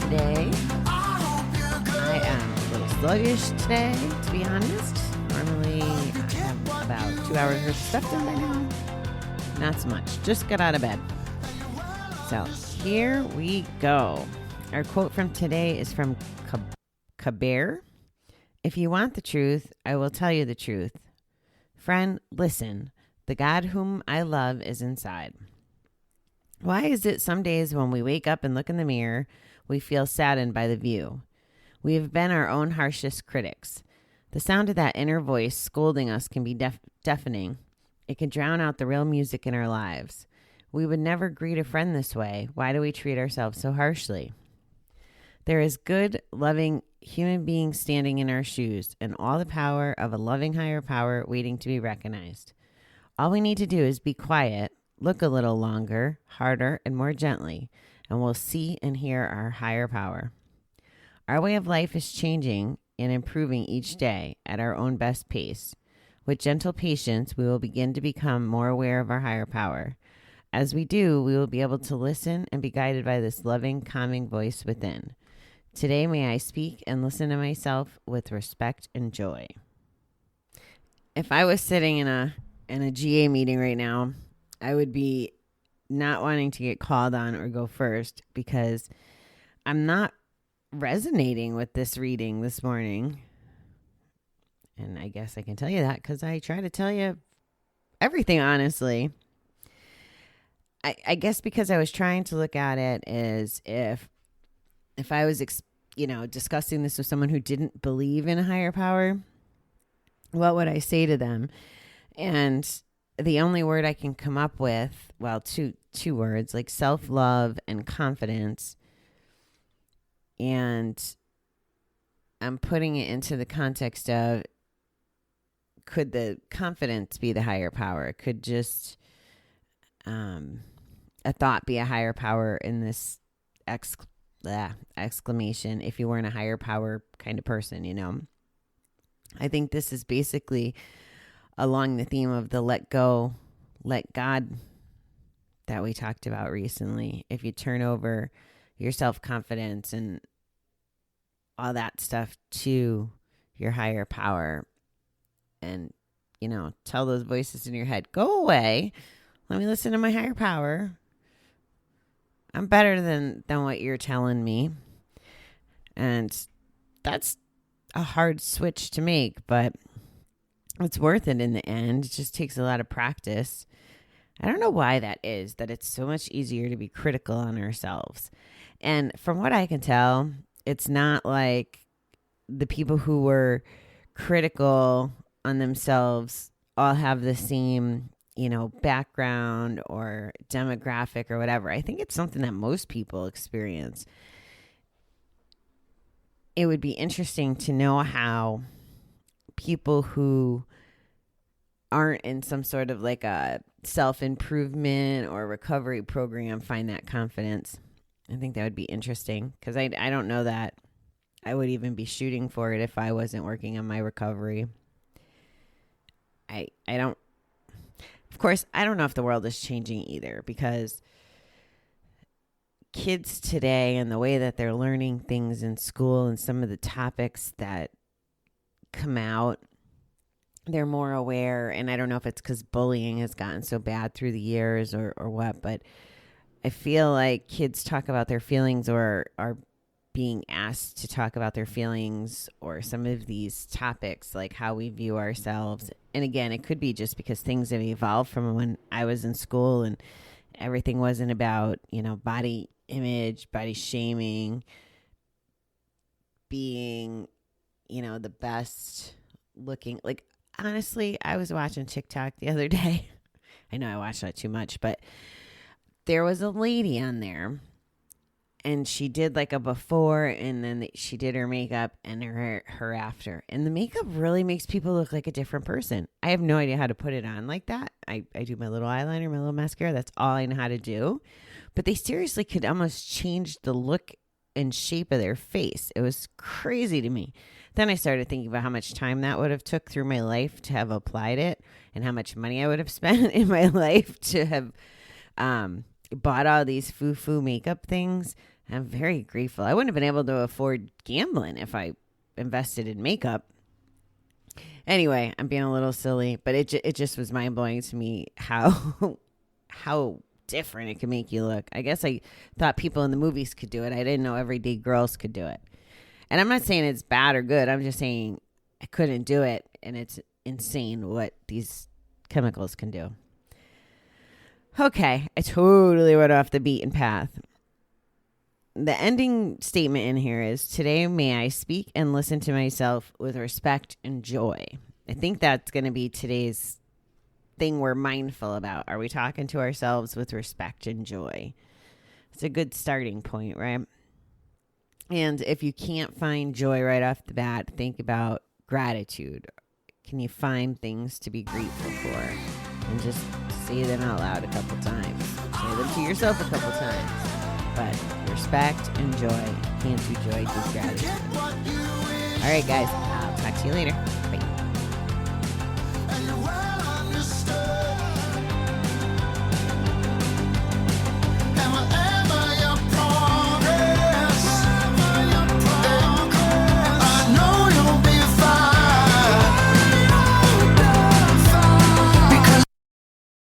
today. I am a little sluggish today, to be honest. Normally, I have about 2 hours worth of stuff done by now. Not so much. Just got out of bed. So, here we go. Our quote from today is from Kabir. If you want the truth, I will tell you the truth. Friend, listen. The God whom I love is inside. Why is it some days when we wake up and look in the mirror, we feel saddened by the view? We have been our own harshest critics. The sound of that inner voice scolding us can be deafening. It can drown out the real music in our lives. We would never greet a friend this way. Why do we treat ourselves so harshly? There is good, loving human beings standing in our shoes and all the power of a loving higher power waiting to be recognized. All we need to do is be quiet, look a little longer, harder, and more gently, and we'll see and hear our higher power. Our way of life is changing and improving each day at our own best pace. With gentle patience, we will begin to become more aware of our higher power. As we do, we will be able to listen and be guided by this loving, calming voice within. Today, may I speak and listen to myself with respect and joy. If I was sitting in a GA meeting right now, I would be not wanting to get called on or go first because I'm not resonating with this reading this morning. And I guess I can tell you that because I try to tell you everything honestly. I guess because I was trying to look at it as if I was, discussing this with someone who didn't believe in a higher power, what would I say to them? And the only word I can come up with, well, two words, like self-love and confidence. And I'm putting it into the context of, could the confidence be the higher power? Could just a thought be a higher power in this exclamation if you weren't a higher power kind of person, I think this is basically along the theme of the let go, let God that we talked about recently. If you turn over your self-confidence and all that stuff to your higher power and, tell those voices in your head, go away. Let me listen to my higher power. I'm better than what you're telling me. And that's a hard switch to make, but it's worth it in the end. It just takes a lot of practice. I don't know why that is, that it's so much easier to be critical on ourselves. And from what I can tell, it's not like the people who were critical on themselves all have the same, background or demographic or whatever. I think it's something that most people experience. It would be interesting to know how people who aren't in some sort of like a self-improvement or recovery program find that confidence. I think that would be interesting because I don't know that I would even be shooting for it if I wasn't working on my recovery. Of course, I don't know if the world is changing either because kids today and the way that they're learning things in school and some of the topics that come out, they're more aware. And I don't know if it's because bullying has gotten so bad through the years or what, but I feel like kids talk about their feelings or are being asked to talk about their feelings or some of these topics, like how we view ourselves. And again, it could be just because things have evolved from when I was in school and everything wasn't about, body image, body shaming, being, the best looking. Like, honestly, I was watching TikTok the other day. I know I watch that too much, but there was a lady on there and she did like a before and then she did her makeup and her after. And the makeup really makes people look like a different person. I have no idea how to put it on like that. I do my little eyeliner, my little mascara. That's all I know how to do. But they seriously could almost change the look and shape of their face. It was crazy to me. Then I started thinking about how much time that would have took through my life to have applied it and how much money I would have spent in my life to have bought all these foo-foo makeup things. I'm very grateful. I wouldn't have been able to afford gambling if I invested in makeup. Anyway, I'm being a little silly, but it just was mind-blowing to me how different it can make you look. I guess I thought people in the movies could do it. I didn't know everyday girls could do it. And I'm not saying it's bad or good. I'm just saying I couldn't do it, and it's insane what these chemicals can do. Okay, I totally went off the beaten path. The ending statement in here is, today may I speak and listen to myself with respect and joy. I think that's going to be today's thing we're mindful about. Are we talking to ourselves with respect and joy? It's a good starting point, right? And if you can't find joy right off the bat, think about gratitude. Can you find things to be grateful for? And just say them out loud a couple times. Say them to yourself a couple times. But respect and joy. Can't do joy, just gratitude. All right, guys. I'll talk to you later.